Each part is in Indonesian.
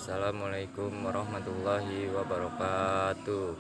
Assalamualaikum warahmatullahi wabarakatuh.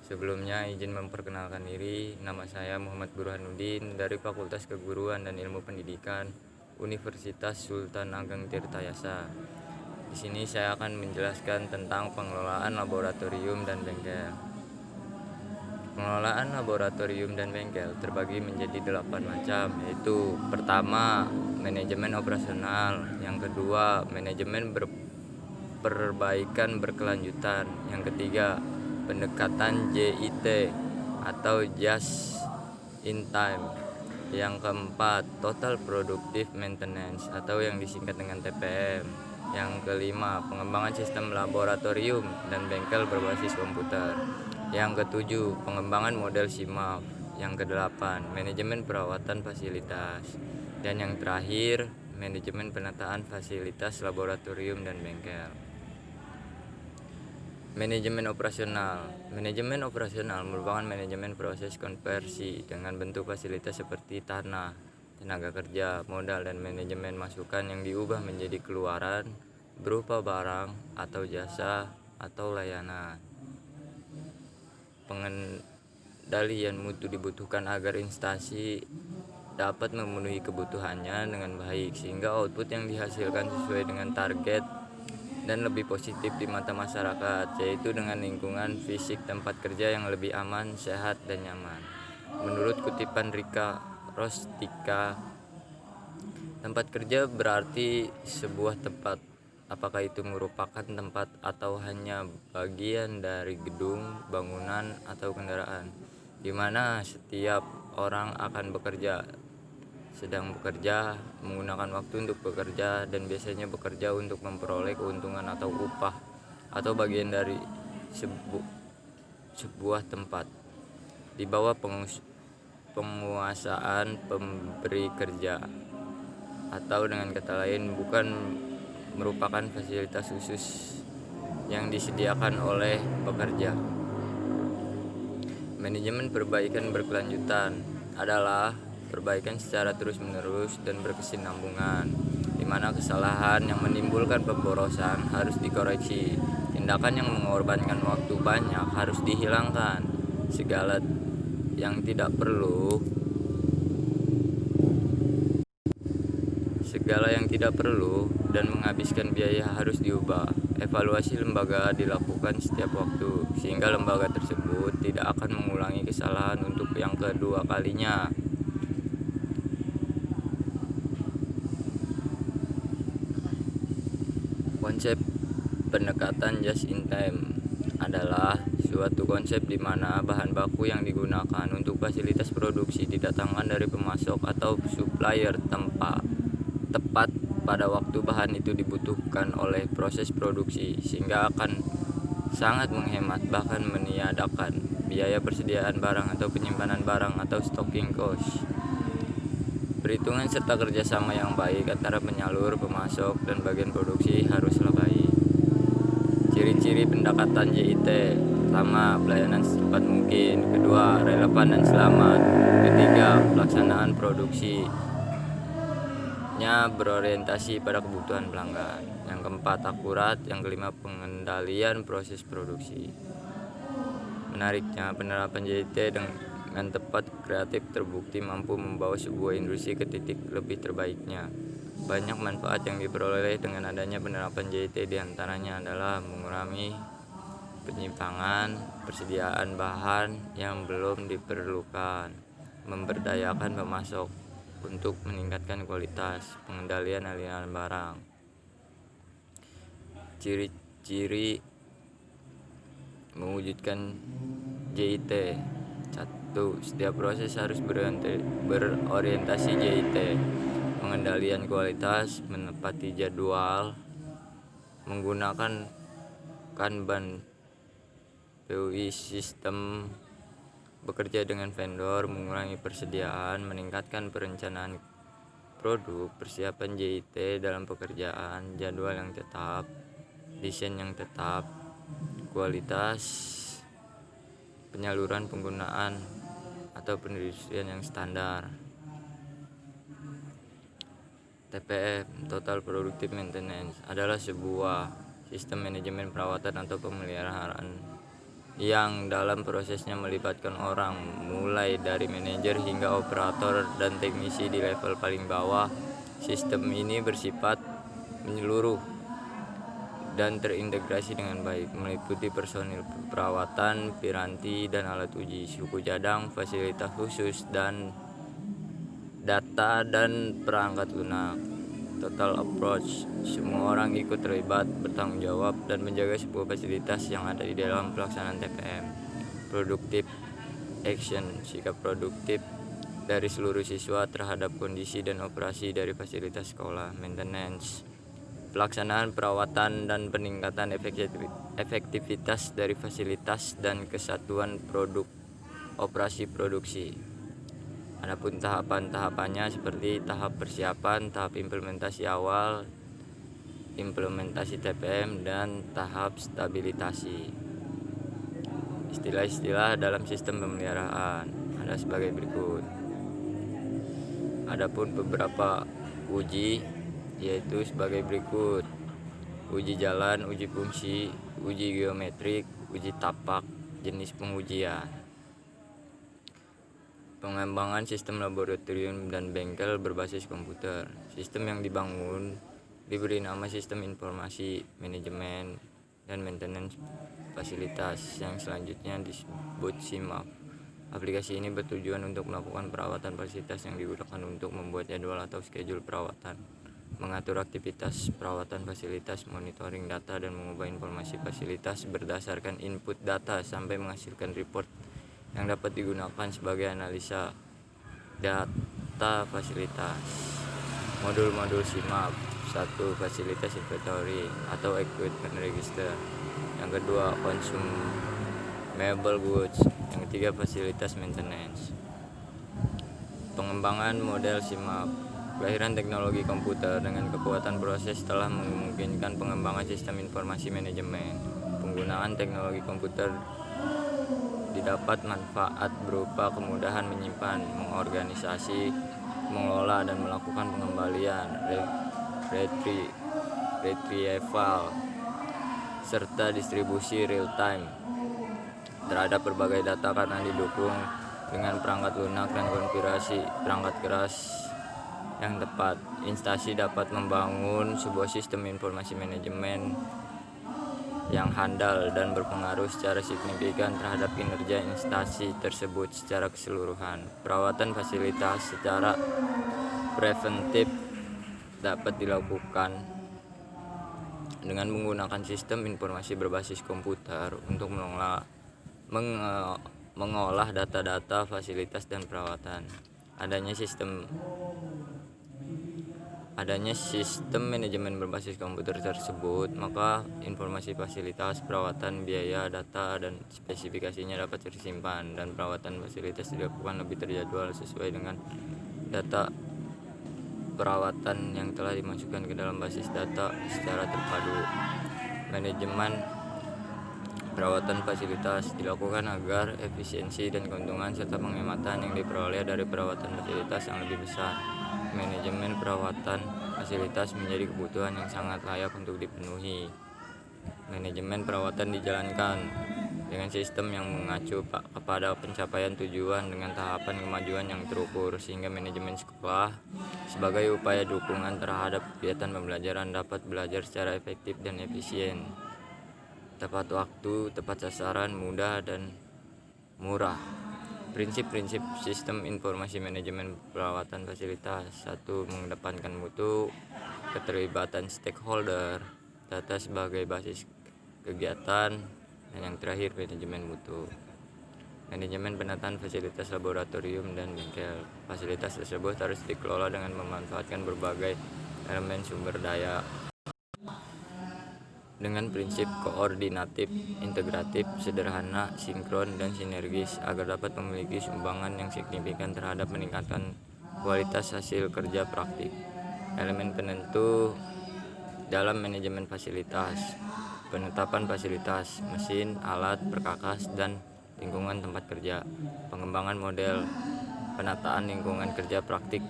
Sebelumnya izin memperkenalkan diri. Nama saya Muhammad Burhanuddin dari Fakultas Keguruan dan Ilmu Pendidikan Universitas Sultan Ageng Tirtayasa. Di sini saya akan menjelaskan tentang pengelolaan laboratorium dan bengkel. Pengelolaan laboratorium dan bengkel terbagi menjadi 8 macam, yaitu pertama, manajemen operasional, yang kedua, manajemen perbaikan berkelanjutan, yang ketiga, pendekatan JIT atau just in time, yang keempat, total productive maintenance atau yang disingkat dengan TPM, yang kelima, pengembangan sistem laboratorium dan bengkel berbasis komputer, yang ketujuh, pengembangan model SIMAF, yang kedelapan, manajemen perawatan fasilitas, dan yang terakhir, manajemen penataan fasilitas laboratorium dan bengkel. Manajemen operasional. Manajemen operasional merupakan manajemen proses konversi dengan bentuk fasilitas seperti tanah, tenaga kerja, modal, dan manajemen masukan yang diubah menjadi keluaran berupa barang atau jasa atau layanan. Pengendalian mutu dibutuhkan agar instansi dapat memenuhi kebutuhannya dengan baik, sehingga output yang dihasilkan sesuai dengan target dan lebih positif di mata masyarakat, yaitu dengan lingkungan fisik tempat kerja yang lebih aman, sehat, dan nyaman. Menurut kutipan Rika Rostika, tempat kerja berarti sebuah tempat, apakah itu merupakan tempat atau hanya bagian dari gedung, bangunan, atau kendaraan, di mana setiap orang akan sedang bekerja, menggunakan waktu untuk bekerja, dan biasanya bekerja untuk memperoleh keuntungan atau upah, atau bagian dari sebuah tempat di bawah penguasaan pemberi kerja, atau dengan kata lain bukan merupakan fasilitas khusus yang disediakan oleh pekerja. Manajemen perbaikan berkelanjutan adalah perbaikan secara terus-menerus dan berkesinambungan, di mana kesalahan yang menimbulkan pemborosan harus dikoreksi, tindakan yang mengorbankan waktu banyak harus dihilangkan, segala yang tidak perlu dan menghabiskan biaya harus diubah. Evaluasi lembaga dilakukan setiap waktu, sehingga lembaga tersebut tidak akan mengulangi kesalahan untuk yang kedua kalinya. Konsep pendekatan just in time adalah suatu konsep di mana bahan baku yang digunakan untuk fasilitas produksi didatangkan dari pemasok atau supplier tepat pada waktu bahan itu dibutuhkan oleh proses produksi, sehingga akan sangat menghemat bahkan meniadakan biaya persediaan barang atau penyimpanan barang atau stocking cost. Perhitungan serta kerjasama yang baik antara penyalur, pemasok, dan bagian produksi haruslah baik. Ciri-ciri pendekatan JIT: pertama, pelayanan secepat mungkin; kedua, relevan dan selamat; ketiga, pelaksanaan produksinya berorientasi pada kebutuhan pelanggan; yang keempat, akurat; yang kelima, pengendalian proses produksi. Menariknya, penerapan JIT dengan tepat, kreatif, terbukti mampu membawa sebuah industri ke titik lebih terbaiknya. Banyak manfaat yang diperoleh dengan adanya penerapan JIT, diantaranya adalah mengurangi penyimpangan, persediaan bahan yang belum diperlukan, memberdayakan pemasok untuk meningkatkan kualitas, pengendalian aliran barang. Ciri-ciri mewujudkan JIT: 1. Setiap proses harus berorientasi JIT. Pengendalian kualitas, menepati jadwal, menggunakan Kanban PUI sistem, bekerja dengan vendor, mengurangi persediaan, meningkatkan perencanaan produk, persiapan JIT dalam pekerjaan, jadwal yang tetap, desain yang tetap, kualitas, penyaluran, penggunaan atau pendistribusian yang standar. TPM, Total Productive Maintenance, adalah sebuah sistem manajemen perawatan atau pemeliharaan yang dalam prosesnya melibatkan orang mulai dari manajer hingga operator dan teknisi di level paling bawah. Sistem ini bersifat menyeluruh dan terintegrasi dengan baik, meliputi personil perawatan, piranti dan alat uji, suku cadang, fasilitas khusus, dan data dan perangkat lunak. Total approach, semua orang ikut terlibat, bertanggung jawab, dan menjaga sebuah fasilitas yang ada di dalam pelaksanaan TPM. Productive action, sikap produktif dari seluruh siswa terhadap kondisi dan operasi dari fasilitas sekolah. Maintenance, pelaksanaan perawatan dan peningkatan efektivitas dari fasilitas dan kesatuan produk operasi produksi. Adapun tahapan-tahapannya seperti tahap persiapan, tahap implementasi awal, implementasi TPM, dan tahap stabilisasi. Istilah-istilah dalam sistem pemeliharaan ada sebagai berikut. Adapun beberapa uji yaitu sebagai berikut: uji jalan, uji fungsi, uji geometrik, uji tapak. Jenis pengujian: pengembangan sistem laboratorium dan bengkel berbasis komputer. Sistem yang dibangun diberi nama sistem informasi manajemen dan maintenance fasilitas yang selanjutnya disebut SIMAF. Aplikasi ini bertujuan untuk melakukan perawatan fasilitas yang digunakan untuk membuat jadwal atau schedule perawatan, mengatur aktivitas perawatan fasilitas, monitoring data, dan mengubah informasi fasilitas berdasarkan input data sampai menghasilkan report yang dapat digunakan sebagai analisa data fasilitas. Modul-modul SIMAP: 1. Fasilitas inventory atau equipment register. Yang kedua, consumable goods. Yang ketiga, fasilitas maintenance. Pengembangan model SIMAP. Kelahiran teknologi komputer dengan kekuatan proses telah memungkinkan pengembangan sistem informasi manajemen. Penggunaan teknologi komputer didapat manfaat berupa kemudahan menyimpan, mengorganisasi, mengelola, dan melakukan pengembalian, retrieval, serta distribusi real time terhadap berbagai data karena didukung dengan perangkat lunak dan konfigurasi perangkat keras yang tepat. Instansi dapat membangun sebuah sistem informasi manajemen yang handal dan berpengaruh secara signifikan terhadap kinerja instansi tersebut secara keseluruhan. Perawatan fasilitas secara preventif dapat dilakukan dengan menggunakan sistem informasi berbasis komputer untuk mengolah data-data fasilitas dan perawatan. Adanya sistem manajemen berbasis komputer tersebut, maka informasi fasilitas, perawatan, biaya, data, dan spesifikasinya dapat tersimpan, dan perawatan fasilitas dilakukan lebih terjadwal sesuai dengan data perawatan yang telah dimasukkan ke dalam basis data secara terpadu. Manajemen perawatan fasilitas dilakukan agar efisiensi dan keuntungan serta penghematan yang diperoleh dari perawatan fasilitas yang lebih besar. Manajemen perawatan fasilitas menjadi kebutuhan yang sangat layak untuk dipenuhi. Manajemen perawatan dijalankan dengan sistem yang mengacu kepada pencapaian tujuan dengan tahapan kemajuan yang terukur, sehingga manajemen sekolah sebagai upaya dukungan terhadap kegiatan pembelajaran dapat belajar secara efektif dan efisien, tepat waktu, tepat sasaran, mudah, dan murah. Prinsip-prinsip sistem informasi manajemen perawatan fasilitas: 1. Mengedepankan mutu, keterlibatan stakeholder, data sebagai basis kegiatan, dan yang terakhir, manajemen mutu. Manajemen penataan fasilitas laboratorium dan bengkel. Fasilitas tersebut harus dikelola dengan memanfaatkan berbagai elemen sumber daya dengan prinsip koordinatif, integratif, sederhana, sinkron, dan sinergis agar dapat memiliki sumbangan yang signifikan terhadap meningkatkan kualitas hasil kerja praktik. Elemen penentu dalam manajemen fasilitas: penetapan fasilitas, mesin, alat, perkakas, dan lingkungan tempat kerja. Pengembangan model penataan lingkungan kerja praktik.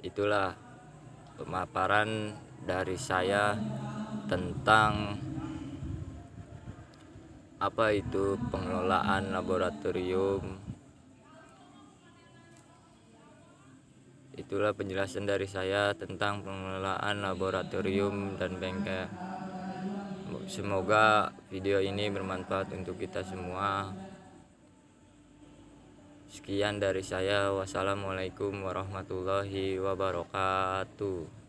Itulah pemaparan dari saya tentang apa itu pengelolaan laboratorium. Itulah penjelasan dari saya tentang pengelolaan laboratorium dan bengkel. Semoga video ini bermanfaat untuk kita semua. Sekian dari saya. Wassalamualaikum warahmatullahi wabarakatuh.